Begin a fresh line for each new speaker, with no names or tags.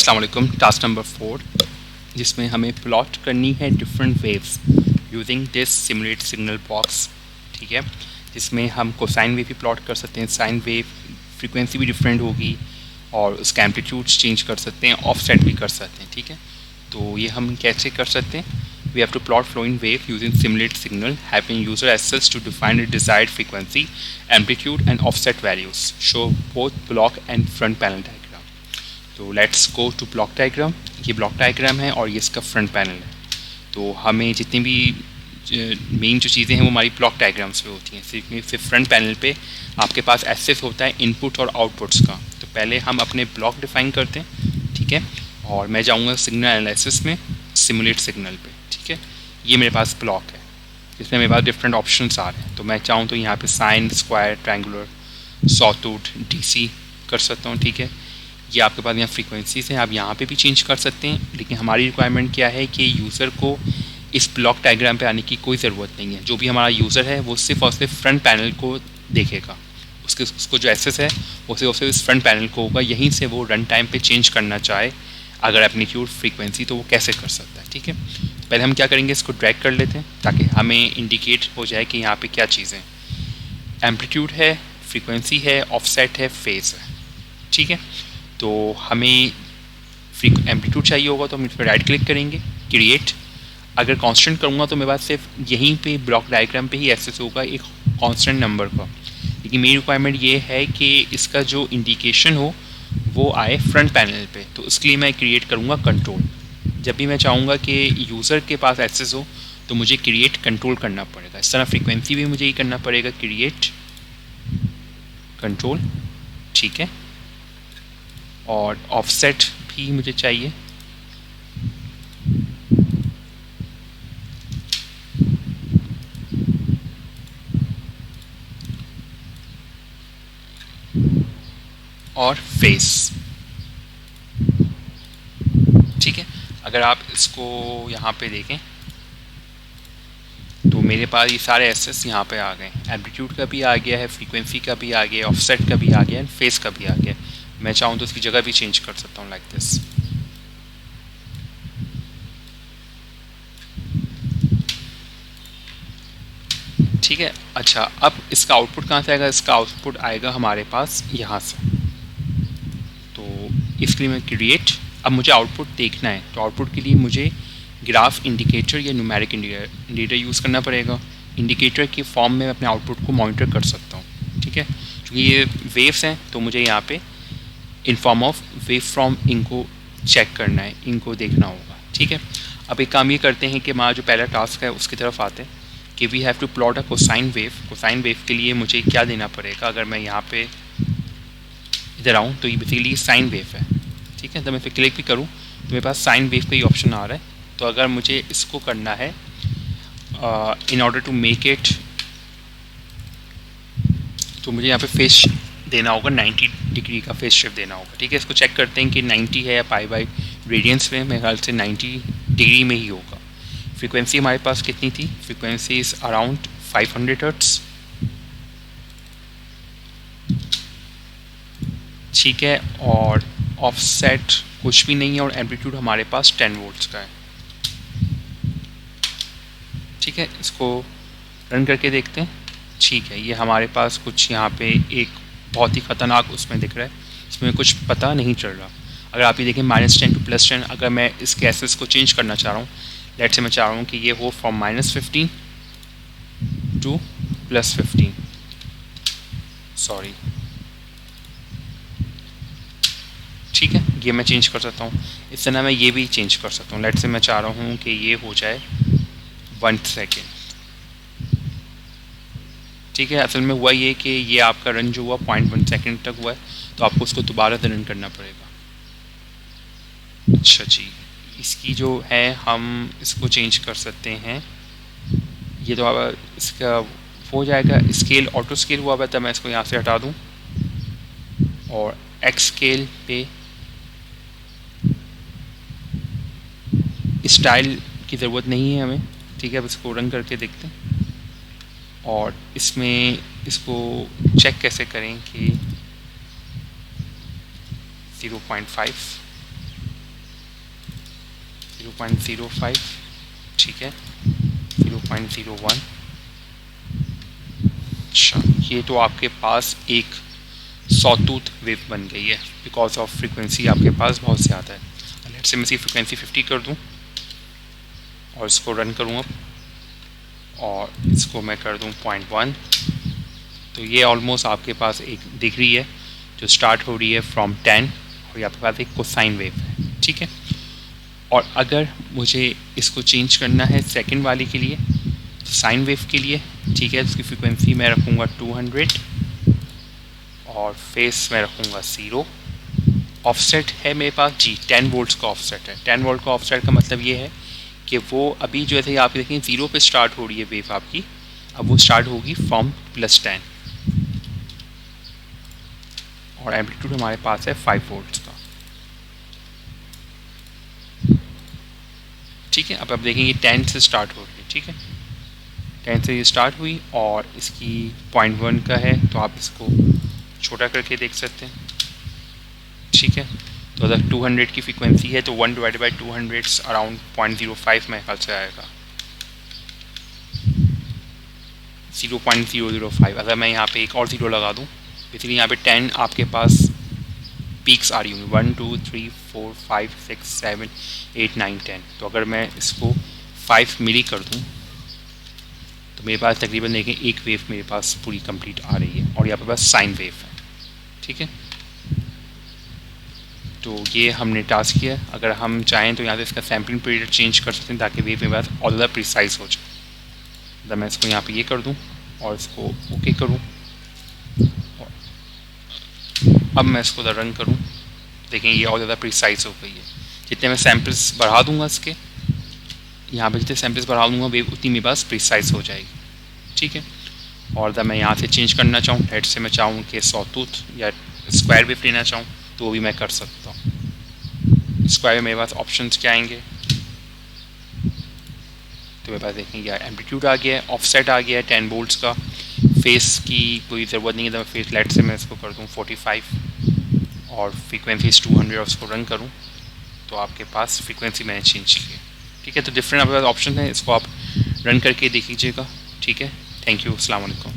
अस्सलाम वालेकुम। Task number 4 जिसमें हमें प्लॉट करनी है different waves using this simulate signal box. ठीक है, जिसमें हम कोसाइन वेव भी प्लॉट कर सकते हैं, साइन वेव फ्रीक्वेंसी भी डिफरेंट होगी और उसका एम्पलीट्यूड्स चेंज कर सकते हैं, ऑफसेट भी कर सकते हैं। ठीक है, तो ये हम कैसे कर सकते हैं? We have to plot flowing wave using simulate signal having user access to define the desired frequency, amplitude and offset values. Show both block and front panel diagram. तो let's go to block diagram. ये block diagram है और ये इसका front panel है। तो हमें जितनी भी मेन जो चीज़ें हैं वो हमारी ब्लॉक डायग्राम्स पे होती हैं। सिर्फ फ्रंट पैनल पे आपके पास एक्सेस होता है इनपुट और आउटपुट्स का। तो पहले हम अपने ब्लॉक डिफाइन करते हैं। ठीक है, और मैं जाऊँगा सिग्नल एनालिसिस में, सिमुलेट सिग्नल पे। ठीक है, ये मेरे पास ब्लॉक है जिसमें मेरे पास डिफरेंट ऑप्शंस आ रहे हैं। तो मैं चाहूँ तो यहाँ पे sine, square, triangular, sawtooth, DC कर सकता हूँ। ठीक है, ये आपके पास यहाँ फ्रीक्वेंसीज हैं, आप यहाँ पे भी चेंज कर सकते हैं। लेकिन हमारी रिक्वायरमेंट क्या है कि यूज़र को इस ब्लॉक डायग्राम पे आने की कोई ज़रूरत नहीं है। जो भी हमारा यूज़र है वो सिर्फ और सिर्फ फ्रंट पैनल को देखेगा। उसको जो एक्सेस है वो सिर्फ और सिर्फ इस फ्रंट पैनल को होगा। यहीं से वो रन टाइम पे चेंज करना चाहे अगर एम्पलीट्यूड फ्रीक्वेंसी तो वो कैसे कर सकता है। ठीक है, पहले हम क्या करेंगे, इसको ड्रैग कर लेते हैं ताकि हमें इंडिकेट हो जाए कि यहाँ पर क्या चीज़ें, एम्पलीट्यूड है, फ्रीक्वेंसी है, ऑफसेट है, फेज़ है। ठीक है, तो हमें एम्पलीट्यूड चाहिए होगा तो हम इस पर राइट क्लिक करेंगे, क्रिएट। अगर कांस्टेंट करूँगा तो मेरे पास सिर्फ यहीं पे ब्लॉक डायग्राम पे ही एक्सेस होगा एक कांस्टेंट नंबर का। लेकिन मेरी रिक्वायरमेंट ये है कि इसका जो इंडिकेशन हो वो आए फ्रंट पैनल पे। तो उसके लिए मैं क्रिएट करूँगा कंट्रोल। जब भी मैं चाहूँगा कि यूज़र के पास एक्सेस हो तो मुझे क्रिएट कंट्रोल करना पड़ेगा। इस तरह फ्रीक्वेंसी भी मुझे ही करना पड़ेगा, क्रिएट कंट्रोल। ठीक है, और ऑफसेट भी मुझे चाहिए। और फेस। ठीक है, अगर आप इसको यहाँ पे देखें तो मेरे पास ये सारे एक्सेस यहाँ पे आ गए। एम्पलीट्यूड का भी आ गया है, फ्रीक्वेंसी का भी आ गया, ऑफसेट का भी आ गया, फेस का भी आ गया। मैं चाहूँ तो उसकी जगह भी चेंज कर सकता हूँ, लाइक दिस। ठीक है, अच्छा अब इसका आउटपुट कहाँ से आएगा? इसका आउटपुट आएगा हमारे पास यहाँ से। तो इसके लिए मैं क्रिएट, अब मुझे आउटपुट देखना है तो आउटपुट के लिए मुझे ग्राफ इंडिकेटर या न्यूमेरिक इंडिकेटर यूज़ करना पड़ेगा। इंडिकेटर के फॉर्म में अपने आउटपुट को मॉनिटर कर सकता हूँ। ठीक है, क्योंकि ये वेव्स हैं तो मुझे यहाँ पे in form of wave from इनको चेक करना है, इनको देखना होगा। ठीक है, अब एक काम ये करते हैं कि हमारा जो पहला टास्क है उसकी तरफ आते हैं कि we have to plot a cosine wave. Cosine wave के लिए मुझे क्या देना पड़ेगा? अगर मैं यहाँ पे इधर आऊँ तो ये बेसिकली साइन वेव है। ठीक है, तो मैं फिर क्लिक भी करूँ तो मेरे पास साइन वेव का ही ऑप्शन आ रहा है। तो अगर मुझे इसको करना है in order to make it, तो मुझे यहाँ पे फेस देना होगा, 90 डिग्री का फेस शिफ्ट देना होगा। ठीक है, इसको चेक करते हैं कि 90 है या पाई बाई रेडियंस में। मेरे ख्याल से 90 डिग्री में ही होगा। फ्रीक्वेंसी हमारे पास कितनी थी? Frequency is around 500 hertz. ठीक है, और ऑफसेट कुछ भी नहीं है और एम्पलीट्यूड हमारे पास 10 वोल्ट्स का है। ठीक है, इसको रन करके देखते हैं। ठीक है, ये हमारे पास कुछ यहाँ पे एक बहुत ही ख़तरनाक उसमें दिख रहा है, इसमें कुछ पता नहीं चल रहा। अगर आप ये देखें -10 टू +10, अगर मैं इसके एक्सेस को चेंज करना चाह रहा हूँ, लेट से मैं चाह रहा हूँ कि ये हो फ्रॉम -15 टू +15, सॉरी। ठीक है, ये मैं चेंज कर सकता हूँ। इस तरह मैं ये भी चेंज कर सकता हूँ। लेट से मैं चाह रहा हूँ कि ये हो जाए 1 सेकेंड। ठीक है, असल में हुआ ये कि ये आपका रन जो हुआ 0.1 सेकेंड तक हुआ है, तो आपको उसको दोबारा से रन करना पड़ेगा। अच्छा जी, इसकी जो है हम इसको चेंज कर सकते हैं। ये तो अब इसका हो जाएगा, स्केल ऑटो स्केल हुआ हुआ था, मैं इसको यहाँ से हटा दूँ और एक्स स्केल पे स्टाइल की ज़रूरत नहीं है हमें। ठीक है, अब इसको रन करके देखते हैं और इसमें इसको चेक कैसे करें कि 0.5 0.05, ठीक है, 0.01। अच्छा, ये तो आपके पास एक सॉटूथ वेव बन गई है बिकॉज ऑफ फ्रीक्वेंसी आपके पास बहुत ज़्यादा है। लेट्स से मैं इसकी फ्रीक्वेंसी 50 कर दूं और इसको रन करूं अब, और इसको मैं कर दूं 0.1। तो ये ऑलमोस्ट आपके पास एक दिख रही है जो स्टार्ट हो रही है फ्रॉम 10, और ये आपके पास एक कोसाइन वेव है, ठीक है। और अगर मुझे इसको चेंज करना है सेकंड वाली के लिए, तो साइन वेव के लिए, ठीक है, इसकी फ्रीक्वेंसी मैं रखूँगा 200 और फेस में रखूँगा 0। ऑफसेट है मेरे पास जी 10 वोल्ट्स का ऑफसेट है। 10 वोल्ट का ऑफसेट का मतलब ये है कि वो अभी जो है आप देखें 0 पे स्टार्ट हो रही है वेव आपकी, अब वो स्टार्ट होगी फ्रॉम +10, और एम्पलीट्यूड हमारे पास है 5 वोल्ट्स का, ठीक है। अब आप देखेंगे 10 से स्टार्ट हो रही है, ठीक है, 10 से ये स्टार्ट हुई और इसकी 0.1 का है, तो आप इसको छोटा करके देख सकते हैं, ठीक है। तो अगर 200 की फ्रीक्वेंसी है तो 1/200 अराउंड 0.05 मेरे ख्याल से आएगा, 0.005। अगर मैं यहाँ पे एक और 0 लगा दूँ, इसलिए यहाँ पे 10 आपके पास पीक्स आ रही होंगी, 1 2 3 4 5 6 7 8 9 10। तो अगर मैं इसको 5 मिली कर दूँ तो मेरे पास तकरीबन देखें एक वेव मेरे पास पूरी कंप्लीट आ रही है, और यहाँ पे पास साइन वेव है, ठीक है। तो ये हमने टास्क किया। अगर हम चाहें तो यहाँ से इसका सैम्पलिंग पीरियड चेंज कर सकते हैं ताकि वेव मेरे पास और ज़्यादा प्रिसाइज हो जाए। तो मैं इसको यहाँ पे ये कर दूँ और इसको ओके करूँ, अब मैं इसको रन करूँ, देखें ये और ज़्यादा प्रिसाइज हो गई है। जितने मैं सैम्पल्स बढ़ा दूँगा इसके, यहाँ पे जितने सैम्पल्स बढ़ा दूँगा वेव उतनी मेरे पास प्रिसाइज हो जाएगी, ठीक है। और अगर मैं यहाँ से चेंज करना चाहूँ, हेड से मैं चाहूँ कि सॉटूथ या स्क्वायर वेव लेना चाहूँ तो वो भी मैं कर सकता हूँ। स्क्वायर में मेरे पास ऑप्शंस क्या आएंगे, तो मेरे पास देखेंगे एम्पलीट्यूड आ गया है, ऑफसेट आ गया है 10 वोल्ट्स का, फेस की कोई ज़रूरत नहीं है, तो फेस लाइट से मैं इसको कर दूँ 45 और फ्रीक्वेंसी 200 और उसको रन करूँ तो आपके पास फ्रीक्वेंसी मैंने चेंज की है, ठीक है। तो डिफरेंट आपके पास ऑप्शन है, इसको आप रन करके देख लीजिएगा, ठीक है। थैंक यू, अस्सलाम वालेकुम।